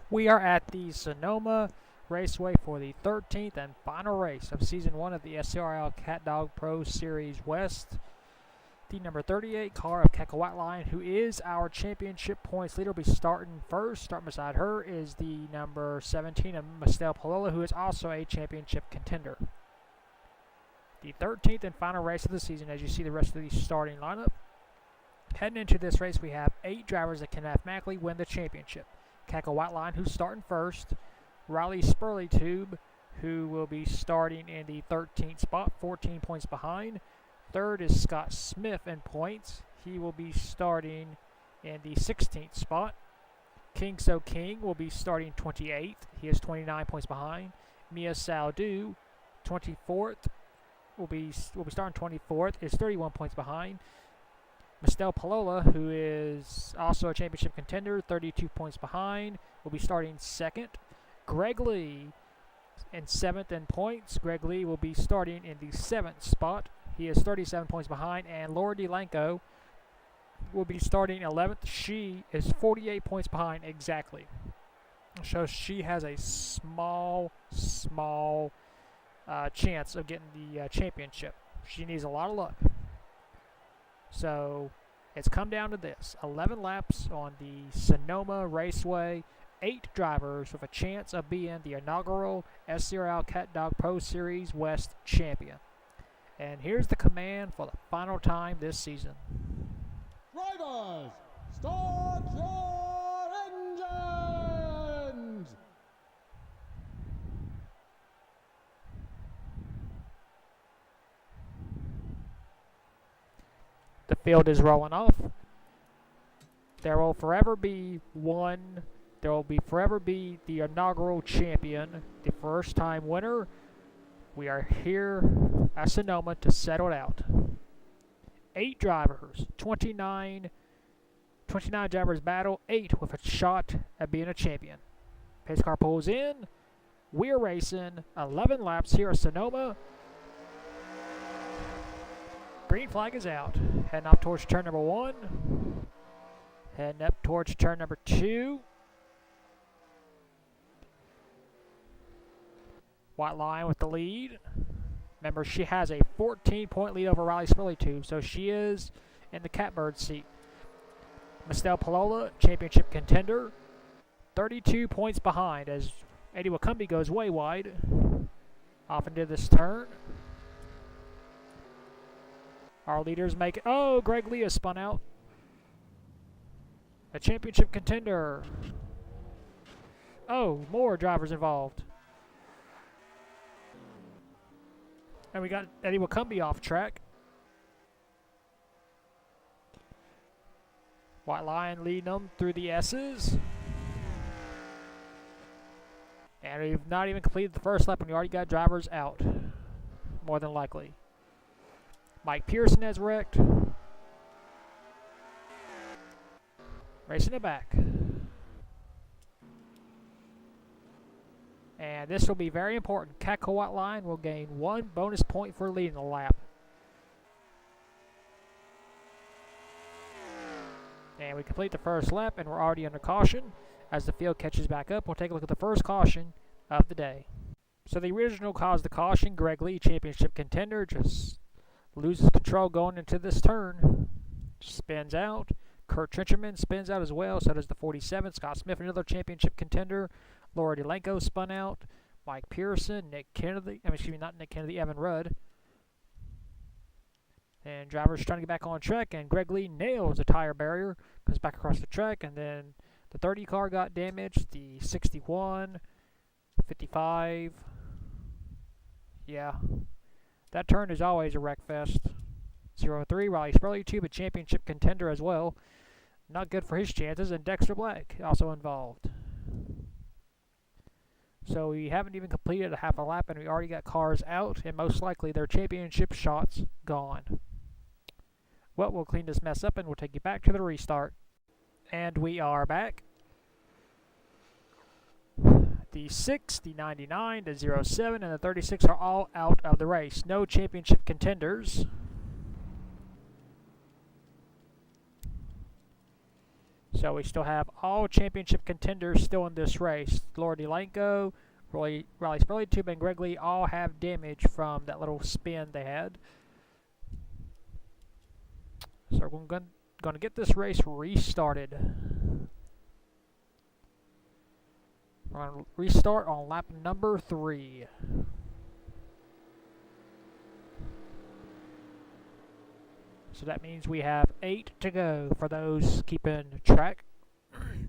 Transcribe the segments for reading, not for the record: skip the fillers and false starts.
We are at the Sonoma Raceway for the 13th and final race of Season 1 of the SCRL CatDog Pro Series West. The number 38 car of Keka Whiteline, who is our championship points leader, will be starting first. Starting beside her is the number 17 of Mr. Palola, who is also a championship contender. The 13th and final race of the season, as you see the rest of the starting lineup. Heading into this race, we have 8 drivers that can mathematically win the championship. Keka Whiteline, who's starting first. Riley Spurley-Tube, who will be starting in the 13th spot, 14 points behind. Third is Scott Smith in points. He will be starting in the 16th spot. King So King will be starting 28th. He is 29 points behind. Mia Saldu, 24th, will be starting 24th, is 31 points behind. Mr. Palola, who is also a championship contender, 32 points behind, will be starting second. Greg Lee in 7th in points. Greg Lee will be starting in the 7th spot. He is 37 points behind. And Laura DeLanco will be starting 11th. She is 48 points behind exactly. So she has a small chance of getting the championship. She needs a lot of luck. So it's come down to this. 11 laps on the Sonoma Raceway. 8 drivers with a chance of being the inaugural SCRL CatDog Pro Series West champion. And here's the command for the final time this season. Drivers, start your engines! The field is rolling off. There will forever be the inaugural champion, the first time winner. We are here at Sonoma to settle it out. 8 drivers, 29 drivers battle, 8 with a shot at being a champion. Pace car pulls in. We're racing 11 laps here at Sonoma. Green flag is out. Heading up towards turn number 1. Heading up towards turn number 2. Whiteline with the lead. Remember, she has a 14-point lead over Riley Spurley-Tube, so she is in the catbird seat. Mr. Palola, championship contender, 32 points behind as Eddie Wakumbi goes way wide off into this turn. Our leaders make it. Oh, Greg Lee has spun out. A championship contender. Oh, more drivers involved. And we got Eddie Wakumbi off track. White Lion leading them through the S's. And we've not even completed the first lap and we already got drivers out. More than likely. Mike Pearson has wrecked. Racing it back. And this will be very important. Keka Whiteline will gain 1 bonus point for leading the lap. And we complete the first lap and we're already under caution. As the field catches back up, we'll take a look at the first caution of the day. So the original cause of the caution, Greg Lee, championship contender, just loses control going into this turn. Spins out. Kurt Trencherman spins out as well. So does the 47. Scott Smith, another championship contender. Laura DeLanco spun out. Mike Pearson, Evan Rudd. And drivers trying to get back on track. And Greg Lee nails a tire barrier. Comes back across the track. And then the 30 car got damaged. The 61, 55. Yeah. That turn is always a wreck fest. 03, Riley Spurley-Tube, a championship contender as well. Not good for his chances. And Dexter Black also involved. So we haven't even completed a half a lap and we already got cars out and most likely their championship shots gone. Well, we'll clean this mess up and we'll take you back to the restart. And we are back. The 6, the 99, the 07, and the 36 are all out of the race. No championship contenders. So So we still have all championship contenders still in this race. Laura Delanco, Riley Spurley-Tube, and Greg Lee all have damage from that little spin they had. So we're going to get this race restarted. We're going to restart on lap number 3. So that means we have 8 to go for those keeping track.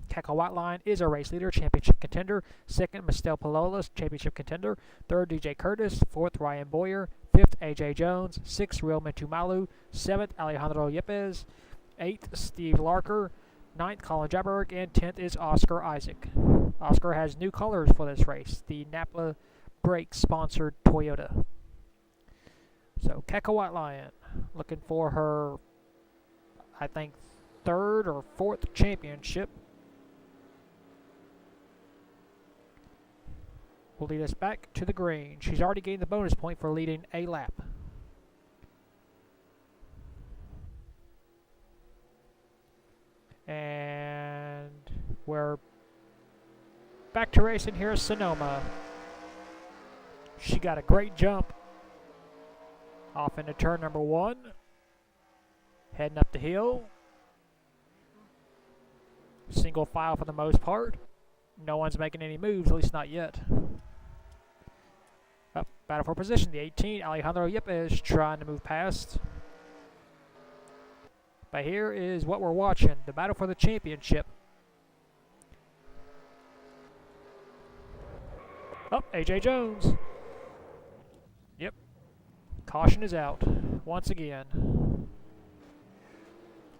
Cackle White Line is a race leader, championship contender. Second, Mistel Palolas, championship contender. Third, DJ Curtis. Fourth, Ryan Boyer. Fifth, AJ Jones. Sixth, Real Mentumalu. Seventh, Alejandro Yepes. Eighth, Steve Larker. Ninth, Colin Jaberg. And 10th is Oscar Isaac. Oscar has new colors for this race, the Napa Brake sponsored Toyota. So Cackle White Lion looking for her, I think, 3rd or 4th championship. Will lead us back to the green. She's already gained the bonus point for leading a lap. And we're back to racing here at Sonoma. She got a great jump off into turn number 1. Heading up the hill. Single file for the most part. No one's making any moves, at least not yet. Up, battle for position. The 18, Alejandro Yepes, trying to move past. But here is what we're watching. The battle for the championship. Up, AJ Jones. Yep. Caution is out once again.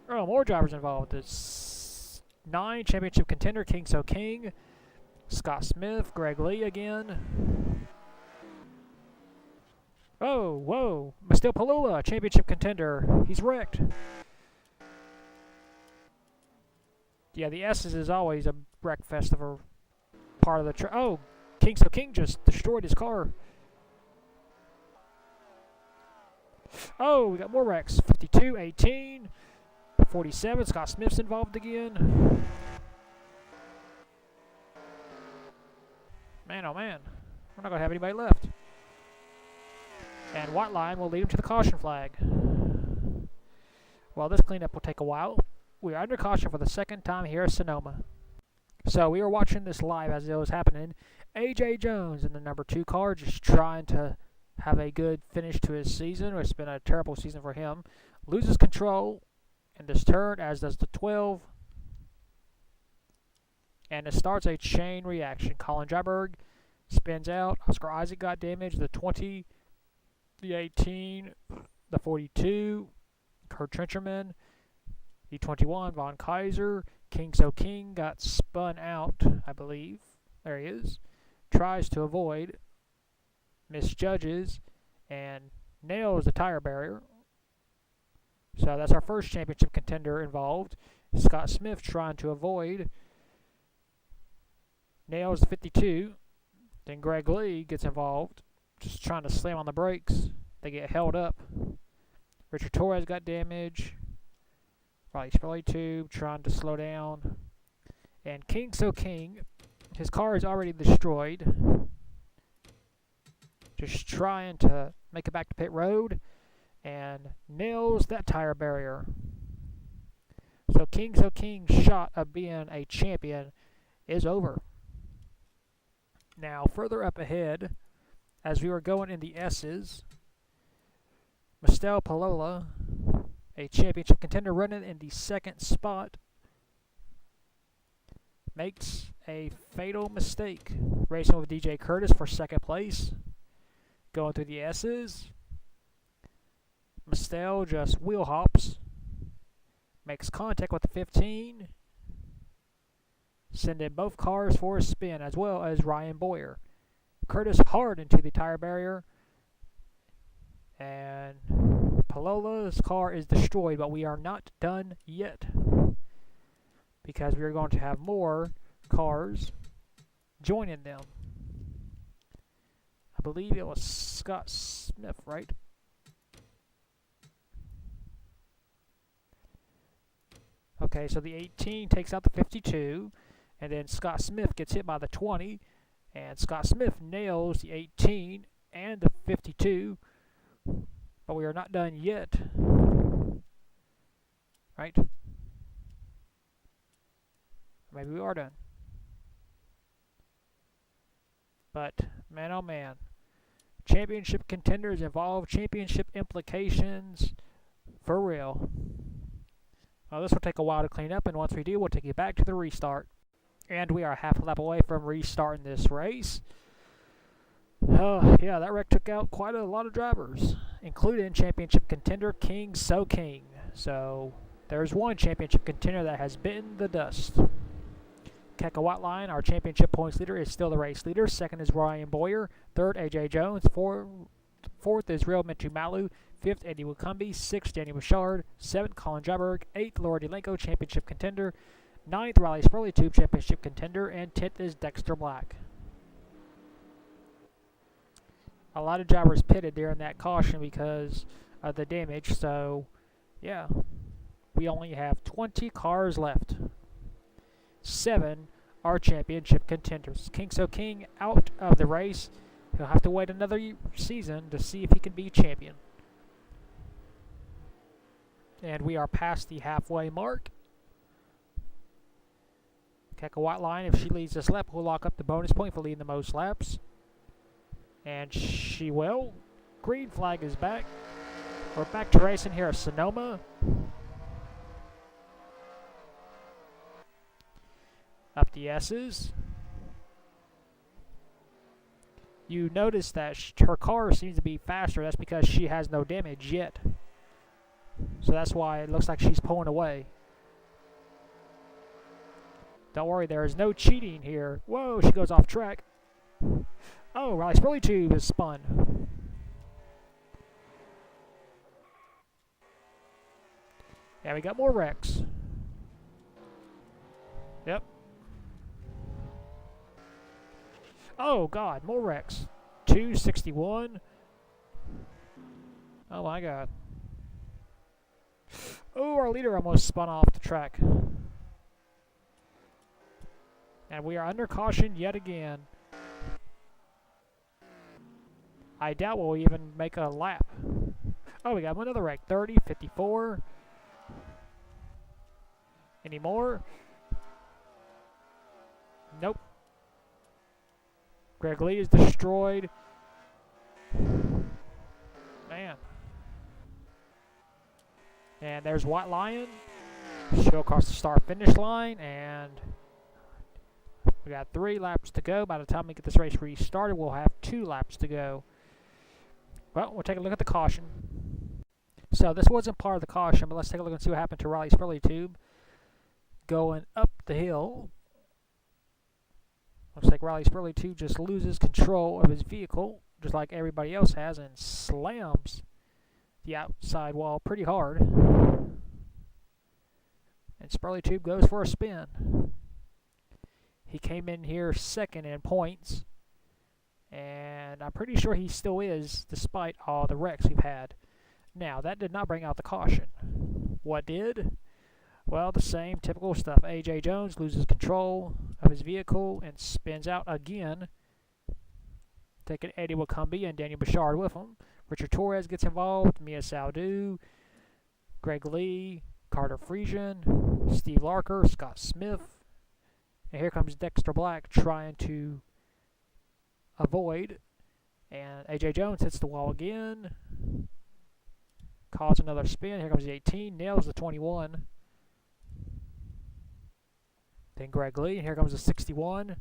Oh, more drivers involved. It's 9 championship contender, King So King. Scott Smith, Greg Lee again. Oh, whoa. Mistel Palula, championship contender. He's wrecked. Yeah, the S's is always a wreck fest of a part of the oh, King So King just destroyed his car. Oh, we got more wrecks. 52, 18, 47. Scott Smith's involved again. Man, oh man. We're not going to have anybody left. And White Line will lead him to the caution flag. Well, this cleanup will take a while. We are under caution for the 2nd time here at Sonoma. So we were watching this live as it was happening. AJ Jones in the number 2 car just trying to have a good finish to his season. It's been a terrible season for him. Loses control in this turn, as does the 12. And it starts a chain reaction. Colin Jaberg spins out. Oscar Isaac got damaged. The 20, the 18, the 42. Kurt Trencherman. The 21, Von Kaiser. King So King got spun out, I believe. There he is. Tries to avoid. Misjudges. And nails the tire barrier. So that's our first championship contender involved. Scott Smith trying to avoid. Nails the 52. Then Greg Lee gets involved. Just trying to slam on the brakes. They get held up. Richard Torres got damage. Riley Spurley-Tube trying to slow down. And King So King, his car is already destroyed. Just trying to make it back to pit road. And nails that tire barrier. So King So King's shot of being a champion is over. Now, further up ahead, as we were going in the S's, Mistel Palola, a championship contender running in the 2nd spot, makes a fatal mistake. Racing with DJ Curtis for 2nd place. Going through the S's. Mistel just wheel hops. Makes contact with the 15. Sending both cars for a spin, as well as Ryan Boyer. Curtis hard into the tire barrier. And Palola's car is destroyed, but we are not done yet. Because we are going to have more cars joining them. I believe it was Scott Smith, right? Okay, so the 18 takes out the 52, and then Scott Smith gets hit by the 20, and Scott Smith nails the 18 and the 52, but we are not done yet. Right? Maybe we are done. But, man oh man. Championship contenders involve championship implications for real. Well, this will take a while to clean up, and once we do, we'll take you back to the restart. And we are half a lap away from restarting this race. Yeah, that wreck took out quite a lot of drivers, including championship contender King So King. So, there's one championship contender that has bitten the dust. Keka Whiteline, our championship points leader, is still the race leader. Second is Ryan Boyer. Third, AJ Jones. Fourth is Real Mentu Malu. Fifth, Eddie Wikumbi. Sixth, Danny Bouchard. Seventh, Colin Jabberg. Eighth, Laura DeLenko, championship contender. Ninth, Riley Spurley Tube, championship contender. And 10th is Dexter Black. A lot of drivers pitted during that caution because of the damage. So, yeah, we only have 20 cars left. 7 are championship contenders. King So King out of the race. He'll have to wait another season to see if he can be champion. And we are past the halfway mark. Keka Whiteline, if she leads this lap, will lock up the bonus point for leading the most laps. And she will. Green flag is back. We're back to racing here at Sonoma. Up the S's. You notice that her car seems to be faster. That's because she has no damage yet. So that's why it looks like she's pulling away. Don't worry, there is no cheating here. Whoa, she goes off track. Oh, Riley Spurley Tube is spun. Yeah, we got more wrecks. Yep. Oh, God, more wrecks. 261. Oh, my God. Oh, our leader almost spun off the track. And we are under caution yet again. I doubt we'll even make a lap. Oh, we got another wreck. 30, 54. Any more? Nope. Greg Lee is destroyed. Man. And there's White Lion. She'll cross the start-finish line, and we got 3 laps to go. By the time we get this race restarted, we'll have 2 laps to go. Well, we'll take a look at the caution. So this wasn't part of the caution, but let's take a look and see what happened to Riley Spurley Tube. Going up the hill. Looks like Riley Spurley Tube just loses control of his vehicle, just like everybody else has, and slams the outside wall pretty hard. And Spurley Tube goes for a spin. He came in here second in points, and I'm pretty sure he still is, despite all the wrecks we've had. Now, that did not bring out the caution. What did? Well, the same typical stuff. AJ Jones loses control of his vehicle and spins out again, taking Eddie Wikumbi and Daniel Bouchard with him. Richard Torres gets involved, Mia Saldou, Greg Lee, Carter Friesian, Steve Larker, Scott Smith. And here comes Dexter Black trying to avoid. And AJ Jones hits the wall again. Calls another spin. Here comes the 18. Nails the 21. Then Greg Lee. And here comes the 61.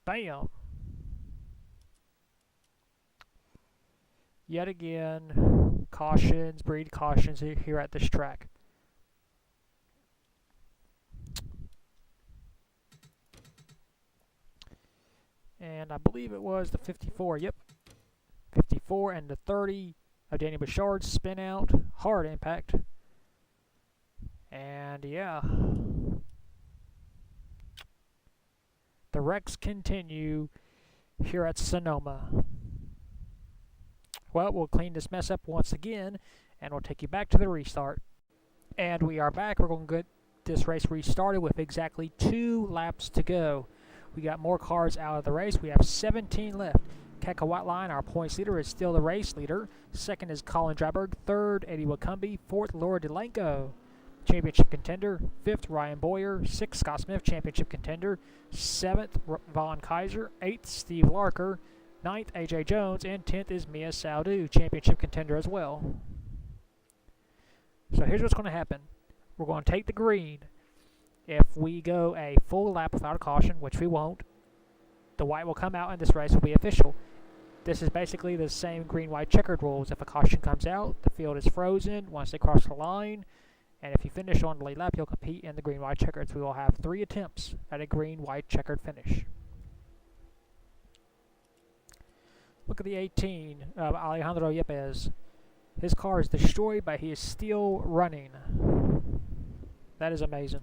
Bam. Yet again, cautions, breed cautions here at this track. And I believe it was the 54, yep. 54 and the 30 of Danny Bouchard's spin out. Hard impact. And yeah. The wrecks continue here at Sonoma. Well, we'll clean this mess up once again, and we'll take you back to the restart. And we are back. We're going to this race restarted with exactly 2 laps to go. We got more cars out of the race. We have 17 left. Keka Whiteline, our points leader, is still the race leader. Second is Colin Dryberg. Third, Eddie Wakumbi. Fourth, Laura Delanco, championship contender. Fifth, Ryan Boyer. Sixth, Scott Smith, championship contender. Seventh, Vaughn Kaiser. Eighth, Steve Larker. Ninth, AJ Jones. And 10th is Mia Saudu, championship contender as well. So here's what's going to happen. We're going to take the green. If we go a full lap without a caution, which we won't, the white will come out and this race will be official. This is basically the same green-white checkered rules. If a caution comes out, the field is frozen once they cross the line. And if you finish on the lead lap, you'll compete in the green-white checkers. We will have 3 attempts at a green-white checkered finish. Look at the 18 of Alejandro Yepes. His car is destroyed, but he is still running. That is amazing.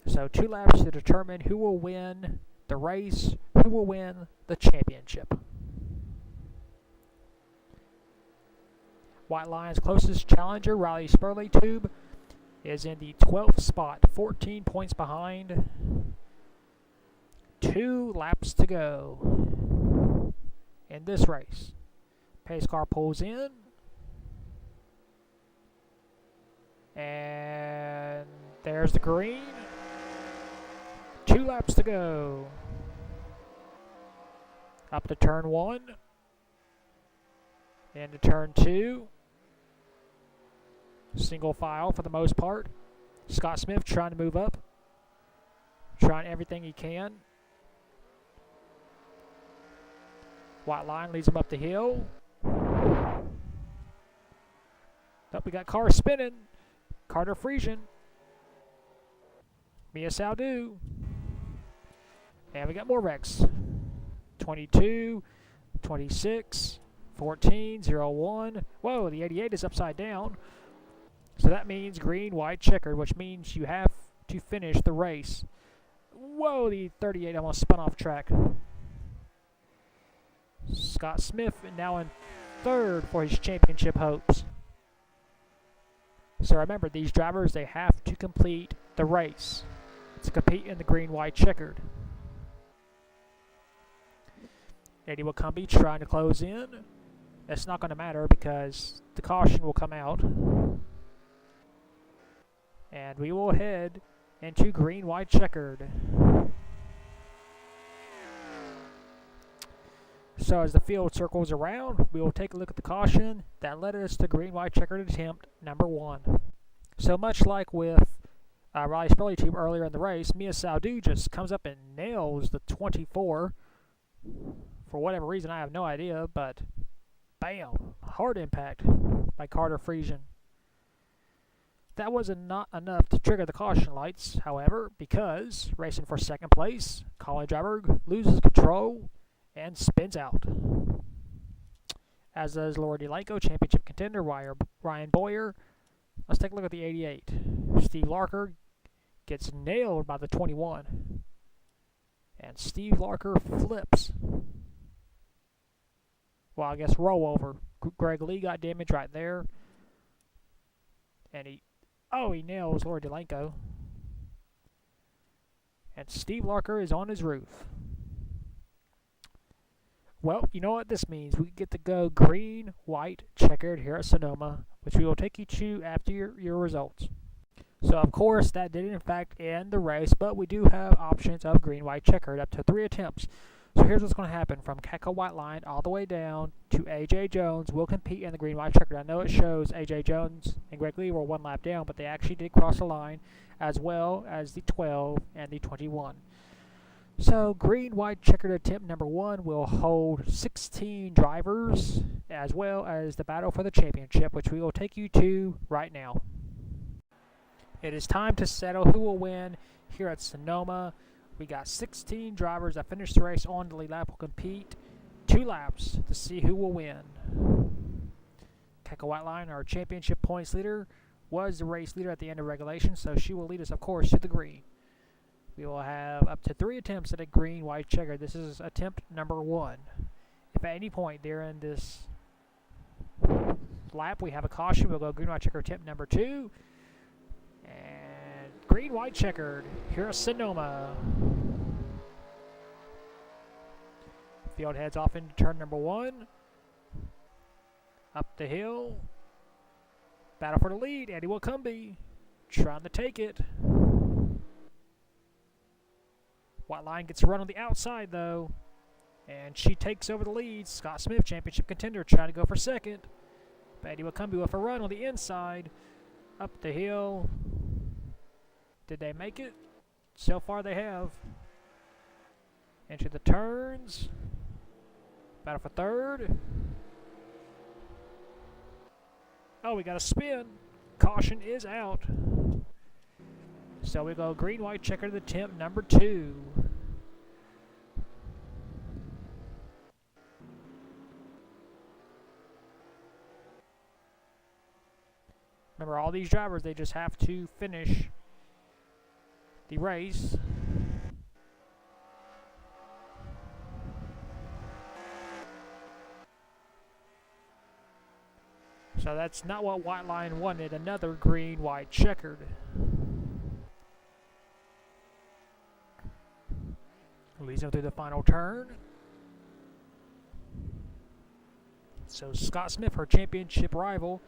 So 2 laps to determine who will win the race, who will win the championship. White Line's closest challenger, Riley Spurley-Tube, is in the 12th spot, 14 points behind. 2 laps to go in this race. Pace car pulls in. And there's the green. 2 laps to go. Up to turn 1. Into turn 2. Single file for the most part. Scott Smith trying to move up. Trying everything he can. White Line leads him up the hill. Oh, we got cars spinning. Carter Friesian. Mia Saudu. And we got more wrecks. 22, 26, 14, 01. Whoa, the 88 is upside down. So that means green, white, checkered, which means you have to finish the race. Whoa, the 38 almost spun off track. Scott Smith now in 3rd for his championship hopes. So remember, these drivers, they have to complete the race to compete in the green, white, checkered. Eddie Wakumbi trying to close in. That's not going to matter because the caution will come out. And we will head into green, white, checkered. So as the field circles around, we will take a look at the caution that led us to green, white, checkered attempt number 1. So much like with Riley Spurley-Tube earlier in the race, Mia Saudu just comes up and nails the 24. For whatever reason, I have no idea, but bam, hard impact by Carter Friesian. That wasn't not enough to trigger the caution lights, however, because racing for 2nd place, Colin Dryberg loses control and spins out. As does Laura Delanco, championship contender, Ryan Boyer. Let's take a look at the 88. Steve Larker gets nailed by the 21. And Steve Larker flips. Well, I guess rollover. Greg Lee got damaged right there. And he nails Laura Delanco. And Steve Larker is on his roof. Well, you know what this means. We get to go green, white, checkered here at Sonoma, which we will take you to after your results. So, of course, that did in fact end the race, but we do have options of green, white, checkered up to 3 attempts. So here's what's going to happen. From Keka White Line all the way down to AJ Jones will compete in the green, white, checkered. I know it shows AJ Jones and Greg Lee were 1 lap down, but they actually did cross the line, as well as the 12 and the 21. So green, white, checkered attempt number 1 will hold 16 drivers, as well as the battle for the championship, which we will take you to right now. It is time to settle who will win here at Sonoma. We got 16 drivers that finished the race on the lead lap will compete 2 laps to see who will win. Keka Whiteline, our championship points leader, was the race leader at the end of regulation, so she will lead us, of course, to the green. We will have up to 3 attempts at a green, white, checker. This is attempt number 1. If at any point during this lap we have a caution, we'll go green, white, checker attempt number 2. green, white, checkered here at Sonoma. Field heads off into turn number 1. Up the hill. Battle for the lead. Eddie Wilcombe trying to take it. White line gets a run on the outside though. And she takes over the lead. Scott Smith, championship contender, trying to go for second. Eddie Wilcombe with a run on the inside. Up the hill. Did they make it? So far they have. Into the turns. Battle for third. Oh, we got a spin. Caution is out. So we go green, white, checkered attempt number 2. Remember, all these drivers, they just have to finish the race. So that's not what White Line wanted. Another green, white, checkered. Leads them through the final turn. So Scott Smith, her championship rival,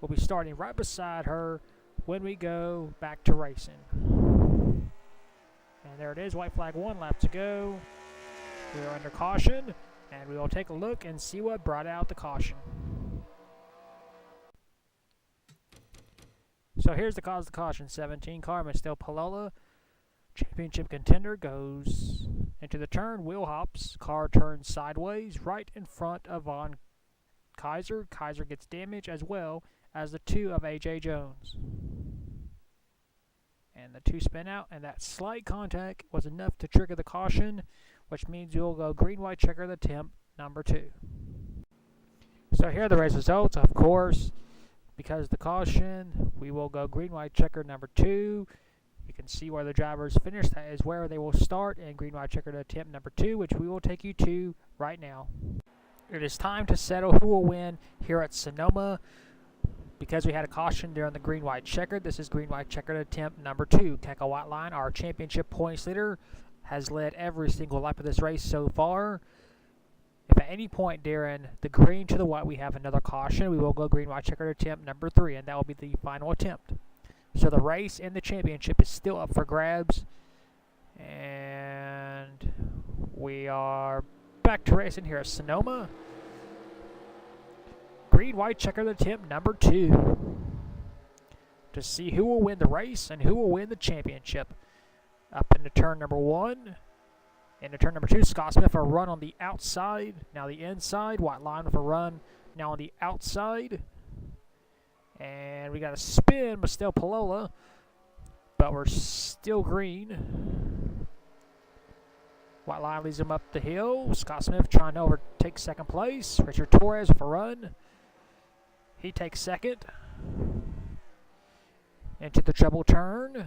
will be starting right beside her when we go back to racing. And there it is, white flag, 1 lap to go. We are under caution, and we will take a look and see what brought out the caution. So here's the cause of the caution. 17 car, Mistel Palola, championship contender, goes into the turn, wheel hops, car turns sideways right in front of Von Kaiser. Kaiser gets damage as well as the 2 of AJ Jones. And the 2 spin out, and that slight contact was enough to trigger the caution, which means you'll go green, white, checkered attempt number 2. So here are the race results. Of course, because of the caution, we will go green, white, checkered number 2. You can see where the drivers finished. That is where they will start in green, white, checkered attempt number 2, which we will take you to right now. It is time to settle who will win here at Sonoma. Because we had a caution during the green, white, checkered, this is green, white, checkered attempt number 2. Keka White Line, our championship points leader, has led every single lap of this race so far. If at any point during the green to the white we have another caution, we will go green, white, checkered attempt number 3, and that will be the final attempt. So the race and the championship is still up for grabs. And we are back to racing here at Sonoma. Green, white, checkered attempt number 2. To see who will win the race and who will win the championship. Up into turn number 1. Into turn number 2, Scott Smith a run on the outside. Now the inside. White Line with a run now on the outside. And we got a spin, Mistel Palola. But we're still green. White Line leads him up the hill. Scott Smith trying to overtake second place. Richard Torres with a run. He takes second. Into the treble turn.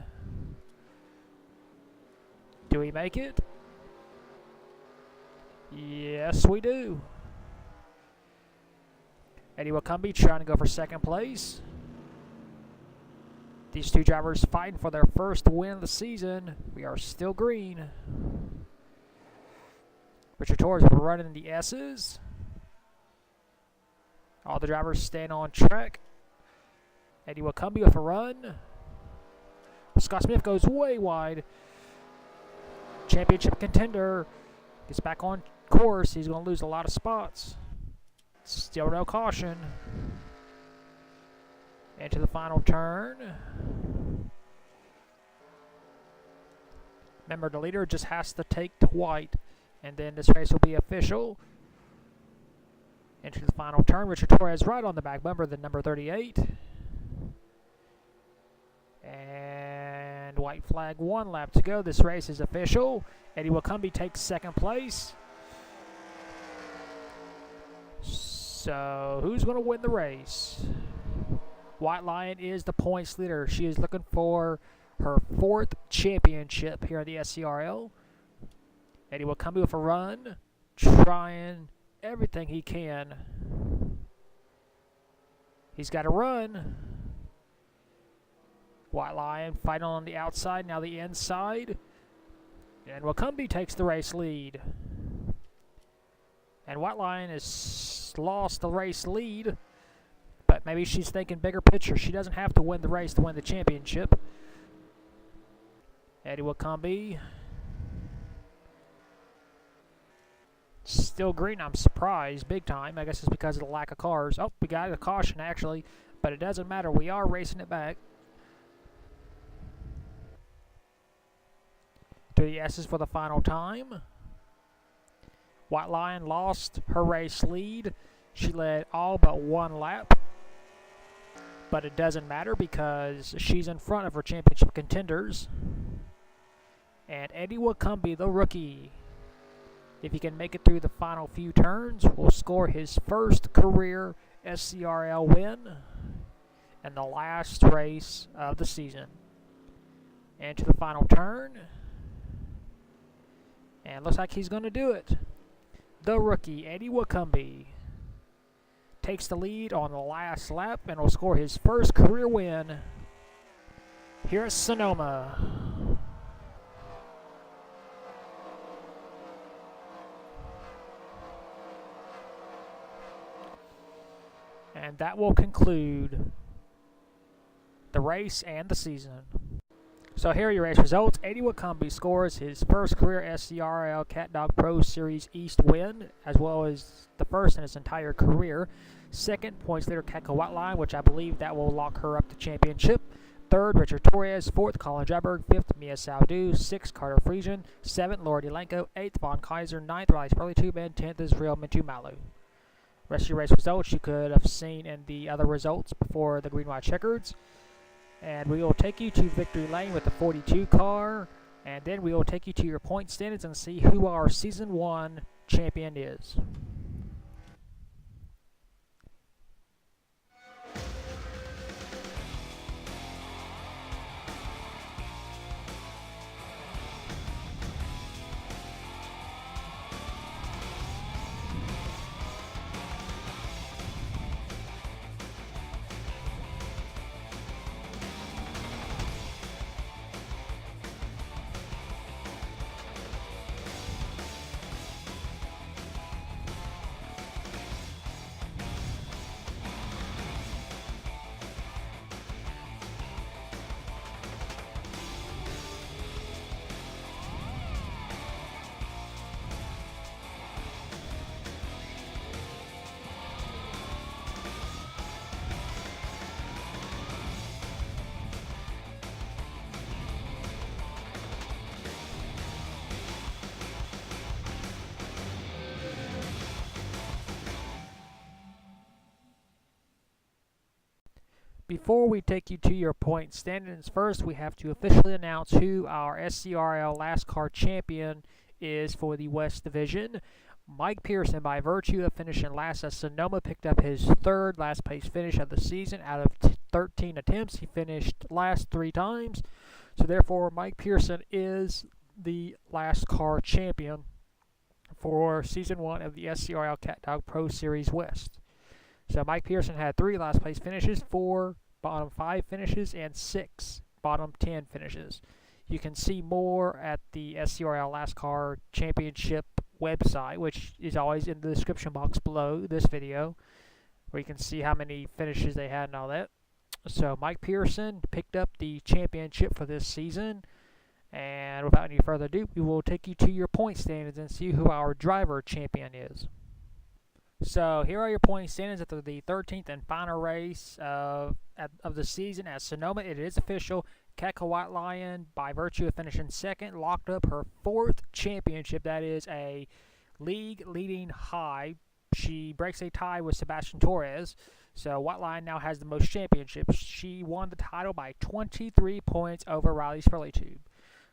Do we make it? Yes, we do. Eddie Wilcombe trying to go for second place. These 2 drivers fighting for their first win of the season. We are still green. Richard Torres will run in the S's. All the drivers staying on track. Eddie Wilcombe with a run. Scott Smith goes way wide. Championship contender gets back on course. He's going to lose a lot of spots. Still no caution. Into the final turn. Remember, the leader just has to take to white, and then this race will be official. Into the final turn. Richard Torres right on the back bumper, the number 38. And white flag, 1 lap to go. This race is official. Eddie Wilcombe takes second place. So who's going to win the race? White Lion is the points leader. She is looking for her 4th championship here at the SCRL. Eddie Wilcombe with a run, trying everything he can. He's got a run. White Lion fighting on the outside, now the inside. And Wakumbi takes the race lead. And White Lion has lost the race lead, but maybe she's thinking bigger picture. She doesn't have to win the race to win the championship. Eddie Wakumbi. Still green, I'm surprised, big time. I guess it's because of the lack of cars. Oh, we got a caution, actually, but it doesn't matter. We are racing it back. To the S's for the final time. White Lion lost her race lead. She led all but one lap. But it doesn't matter because she's in front of her championship contenders. And Eddie Wakumbi, the rookie, if he can make it through the final few turns, will score his first career SCRL win in the last race of the season. And to the final turn. And looks like he's going to do it. The rookie, Eddie Wakumbi, takes the lead on the last lap and will score his first career win here at Sonoma. And that will conclude the race and the season. So here are your race results. Eddie Wakumbi scores his first career SCRL CatDog Pro Series East win, as well as the first in his entire career. Second, points leader White Lion, which I believe that will lock her up to championship. Third, Richard Torres. Fourth, Colin Dryberg. Fifth, Mia Saudu. Sixth, Carter Friesian. Seventh, Laura Delanco. Eighth, Von Kaiser. Ninth, Riley Spurley-Tube. And 10th is Real Mintu Malu. Rest of your race results you could have seen in the other results before the green-white checkers. And we will take you to victory lane with the 42 car. And then we will take you to your point standings and see who our Season 1 champion is. Before we take you to your point standings, first we have to officially announce who our SCRL Last Car champion is for the West Division. Mike Pearson, by virtue of finishing last at Sonoma, picked up his third last place finish of the season. Out of 13 attempts, he finished last 3 times. So therefore, Mike Pearson is the Last Car champion for Season 1 of the SCRL CatDog Pro Series West. So Mike Pearson had 3 last place finishes, 4 bottom 5 finishes, and 6 bottom 10 finishes. You can see more at the SCRL Last Car Championship website, which is always in the description box below this video, where you can see how many finishes they had and all that. So Mike Pearson picked up the championship for this season. And without any further ado, we will take you to your point standings and see who our driver champion is. So here are your point standings after the 13th and final race of the season at Sonoma. It is official. White Lion, by virtue of finishing second, locked up her 4th championship. That is a league-leading high. She breaks a tie with Sebastian Torres. So White Lion now has the most championships. She won the title by 23 points over Riley Spurley-Tube.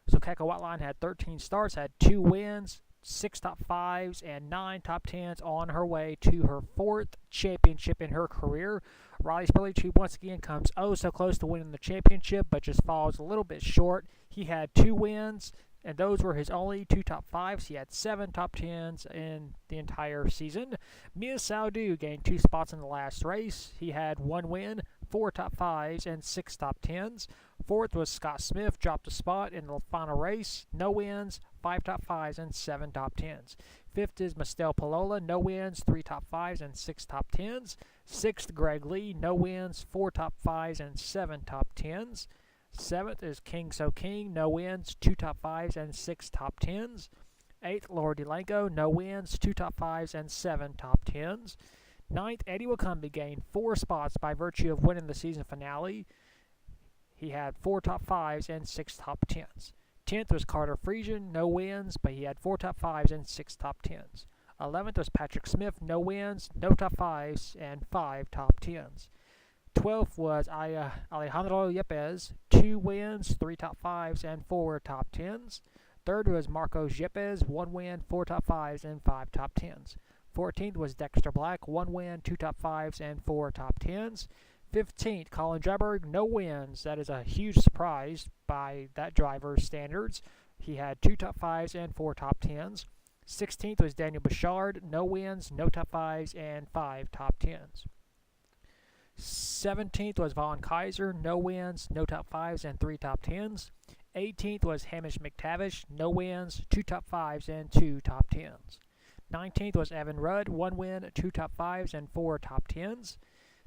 So White Lion had 13 starts, had 2 wins, 6 top 5s, and 9 top 10s on her way to her 4th championship in her career. Riley Spurley-Tube once again comes oh so close to winning the championship, but just falls a little bit short. He had 2 wins, and those were his only 2 top 5s. He had 7 top 10s in the entire season. Mia Saudu gained 2 spots in the last race. He had 1 win, 4 top 5s, and 6 top 10s. Fourth was Scott Smith, dropped a spot in the final race. No wins, 5 top 5s, and 7 top 10s. Fifth is Mastel Palola, no wins, 3 top 5s, and 6 top 10s. Sixth, Greg Lee, no wins, 4 top 5s, and 7 top 10s. Seventh is King So King, no wins, 2 top 5s, and 6 top 10s. Eighth, Laura DeLanco, no wins, 2 top 5s, and 7 top 10s. Ninth, Eddie Wakumbi gained 4 spots by virtue of winning the season finale. He had 4 top 5s and 6 top 10s. 10th was Carter Friesian, no wins, but he had 4 top 5s and 6 top 10s. 11th was Patrick Smith, no wins, no top 5s, and 5 top 10s. 12th was Alejandro Yepes, 2 wins, 3 top 5s, and 4 top 10s. Third was Marcos Yepes, 1 win, 4 top 5s, and 5 top 10s. 14th was Dexter Black, 1 win, 2 top 5s, and 4 top 10s. 15th, Colin Dryberg, no wins. That is a huge surprise by that driver's standards. He had 2 top 5s and 4 top 10s. 16th was Daniel Bouchard, no wins, no top 5s, and 5 top 10s. 17th was Vaughn Kaiser, no wins, no top 5s, and 3 top 10s. 18th was Hamish McTavish, no wins, 2 top 5s, and 2 top 10s. 19th was Evan Rudd, 1 win, 2 top 5s, and 4 top 10s.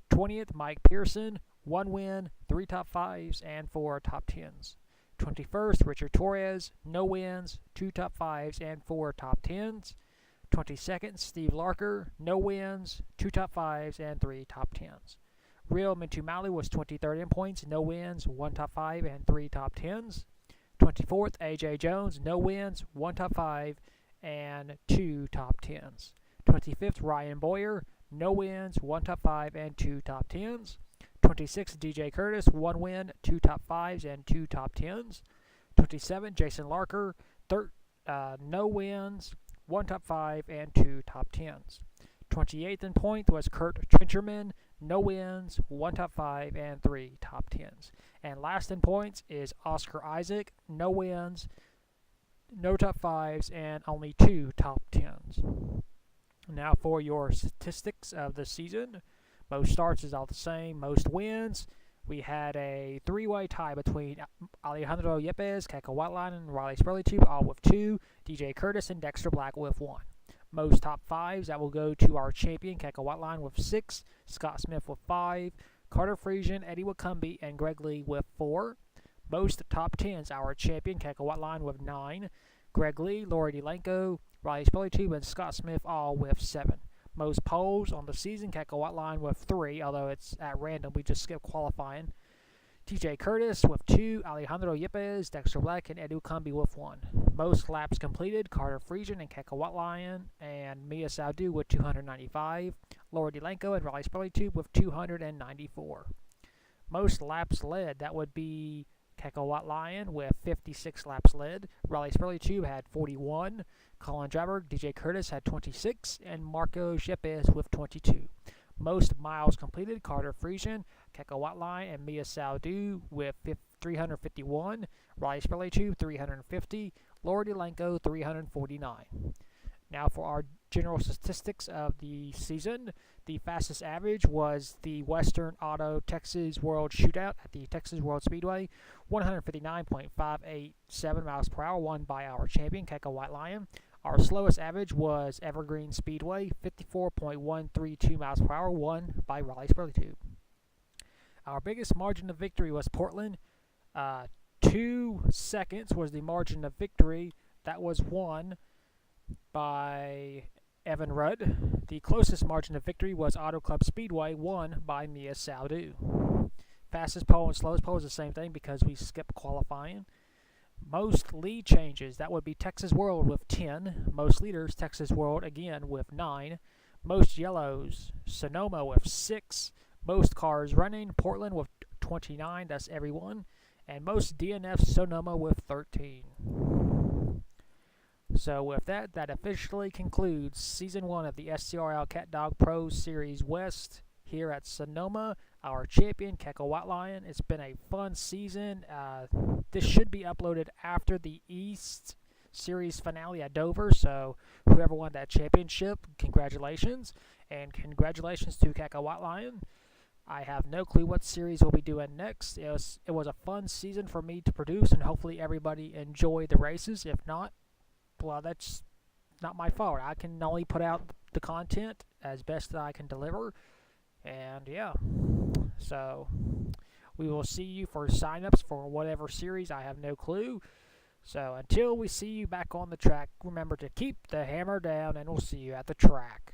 20th, Mike Pearson, 1 win, 3 top 5s, and 4 top 10s. 21st, Richard Torres, no wins, 2 top 5s, and 4 top 10s. 22nd, Steve Larker, no wins, 2 top 5s, and 3 top 10s. Real Mintumali was 23rd in points, no wins, 1 top 5, and 3 top 10s. 24th, A.J. Jones, no wins, 1 top 5, and 2 top 10s. 25th, Ryan Boyer, no wins, 1 top 5, and 2 top 10s. 26th, DJ Curtis, 1 win, 2 top 5s, and 2 top 10s. 27th, Jason Larker, no wins, 1 top 5, and 2 top 10s. 28th in point was Kurt Trencherman, no wins, 1 top 5, and 3 top 10s. And last in points is Oscar Isaac, no wins, no top 5s, and only 2 top 10s. Now for your statistics of the season. Most starts is all the same. Most wins. We had a 3-way tie between Alejandro Yepes, Keiko Whiteline, and Riley Spurley, all with 2. DJ Curtis and Dexter Black with 1. Most top 5s, that will go to our champion, Keiko Whiteline, with 6. Scott Smith with 5. Carter Friesian, Eddie Wakumbi, and Greg Lee with 4. Most top 10s, our champion, Keiko Whiteline, with 9. Greg Lee, Laura DeLanco, Riley Spurley, and Scott Smith all with 7. Most poles on the season, Keiko Whiteline with 3, although it's at random. We just skipped qualifying. TJ Curtis with 2, Alejandro Yepes, Dexter Black, and Eddie Wakumbi with 1. Most laps completed, Carter Friesian and Keiko Whiteline and Mia Saudu with 295. Laura DeLanco and Riley Spurley with 294. Most laps led, that would be Keiko Whiteline with 56 laps led. Riley Spurley had 41. Colin Dryberg, DJ Curtis had 26, and Marco Yepes with 22. Most miles completed, Carter Friesian, Keiko Whiteline, and Mia Saudu with 351. Riley Spurley 350. Laura DeLanco 349. Now for our general statistics of the season. The fastest average was the Western Auto Texas World Shootout at the Texas World Speedway, 159.587 miles per hour, won by our champion, Keiko Whiteline. Our slowest average was Evergreen Speedway, 54.132 miles per hour, won by Riley Spurley. Our biggest margin of victory was Portland. 2 seconds was the margin of victory. That was won by Evan Rudd. The closest margin of victory was Auto Club Speedway, won by Mia Saudu. Fastest pole and slowest pole is the same thing because we skipped qualifying. Most lead changes, that would be Texas World with 10. Most leaders, Texas World again with 9. Most yellows, Sonoma with 6. Most cars running, Portland with 29, that's everyone. And most DNFs, Sonoma with 13. So with that, that officially concludes Season 1 of the SCRL CatDog Pro Series West here at Sonoma. Our champion, Keiko Whiteline. It's been a fun season. This should be uploaded after the East Series finale at Dover, so whoever won that championship, congratulations. And congratulations to Keiko Whiteline. I have no clue what series we'll be doing next. It was a fun season for me to produce, and hopefully everybody enjoyed the races. If not, well, that's not my fault. I can only put out the content as best that I can deliver. And yeah, so we will see you for signups for whatever series. I have no clue. So until we see you back on the track, remember to keep the hammer down, and we'll see you at the track.